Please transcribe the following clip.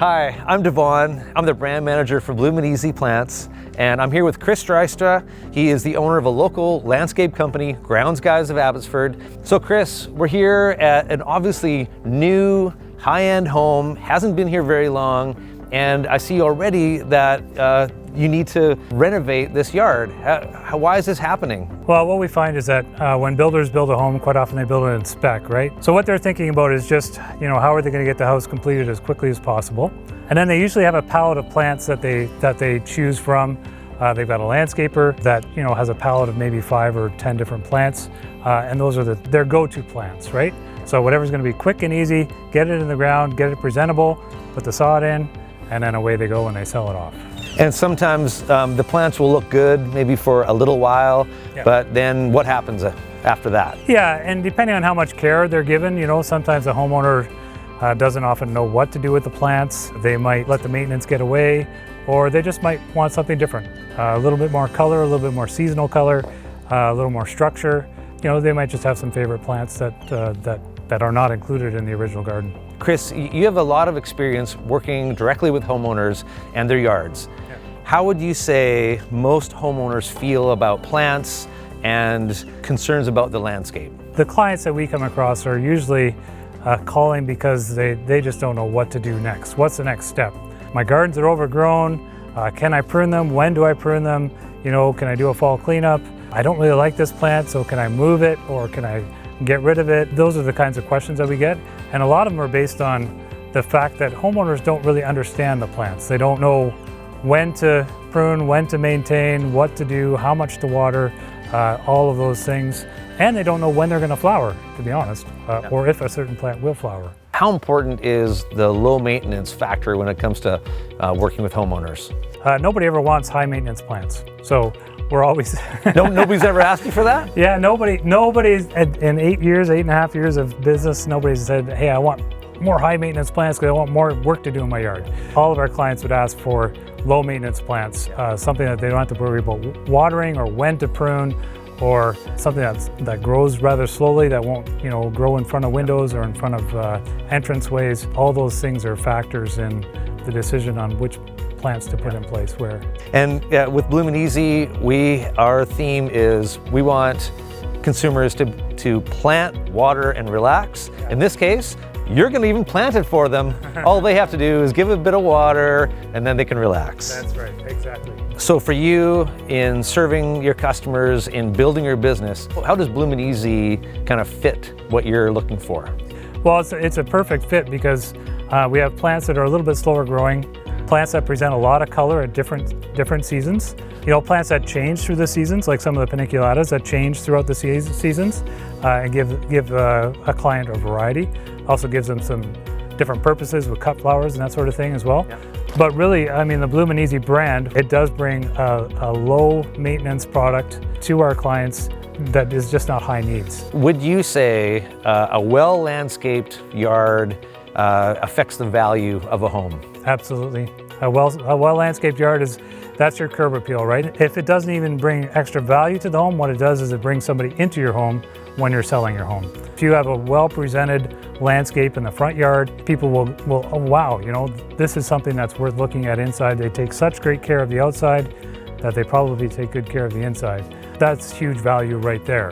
Hi, I'm Devon. I'm the brand manager for Bloomin Plants, and I'm here with Chris Drystra. He is the owner of a local landscape company, Grounds Guys of Abbotsford. So Chris, we're here at an obviously new high-end home, hasn't been here very long, and I see already that you need to renovate this yard. Why is this happening? Well, what we find is that when builders build a home, quite often they build it in spec, right? So what they're thinking about is just, how are they going to get the house completed as quickly as possible? And then they usually have a palette of plants that they choose from. They've got a landscaper that has a palette of maybe 5 or 10 different plants, and those are their go-to plants, right? So whatever's going to be quick and easy, get it in the ground, get it presentable, put the sod in, and then away they go and they sell it off. And sometimes the plants will look good maybe for a little while, but then what happens after that? Yeah, and depending on how much care they're given, sometimes the homeowner doesn't often know what to do with the plants. They might let the maintenance get away, or they just might want something different. A little bit more color, a little bit more seasonal color, a little more structure. They might just have some favorite plants that are not included in the original garden. Chris, you have a lot of experience working directly with homeowners and their yards. Yeah. How would you say most homeowners feel about plants and concerns about the landscape? The clients that we come across are usually calling because they just don't know what to do next. What's the next step? My gardens are overgrown. Can I prune them? When do I prune them? Can I do a fall cleanup? I don't really like this plant, so can I move it or can I get rid of it? Those are the kinds of questions that we get. And a lot of them are based on the fact that homeowners don't really understand the plants. They don't know when to prune, when to maintain, what to do, how much to water, all of those things. And they don't know when they're going to flower, to be honest, or if a certain plant will flower. How important is the low maintenance factor when it comes to working with homeowners? Nobody ever wants high maintenance plants. So we're always... Nobody's ever asked you for that? Yeah, nobody's in 8.5 years of business, nobody's said, hey, I want more high maintenance plants because I want more work to do in my yard. All of our clients would ask for low maintenance plants, something that they don't have to worry about watering or when to prune, or something that grows rather slowly, that won't grow in front of windows or in front of entranceways. All those things are factors in the decision on which plants to put in place where. And with Bloomin our theme is we want consumers to plant, water, and relax. In this case, you're going to even plant it for them. All they have to do is give it a bit of water and then they can relax. That's right, exactly. So for you, in serving your customers, in building your business, how does Bloomin kind of fit what you're looking for? Well, it's a perfect fit because we have plants that are a little bit slower growing, plants that present a lot of color at different seasons. Plants that change through the seasons, like some of the paniculatas that change throughout the seasons and give a client a variety. Also gives them some different purposes with cut flowers and that sort of thing as well. Yeah. But really, the Bloomin brand, it does bring a low maintenance product to our clients that is just not high needs. Would you say a well-landscaped yard affects the value of a home? Absolutely. A well-landscaped yard that's your curb appeal, right? If it doesn't even bring extra value to the home, what it does is it brings somebody into your home when you're selling your home. If you have a well-presented landscape in the front yard, people will oh wow, this is something that's worth looking at inside. They take such great care of the outside that they probably take good care of the inside. That's huge value right there.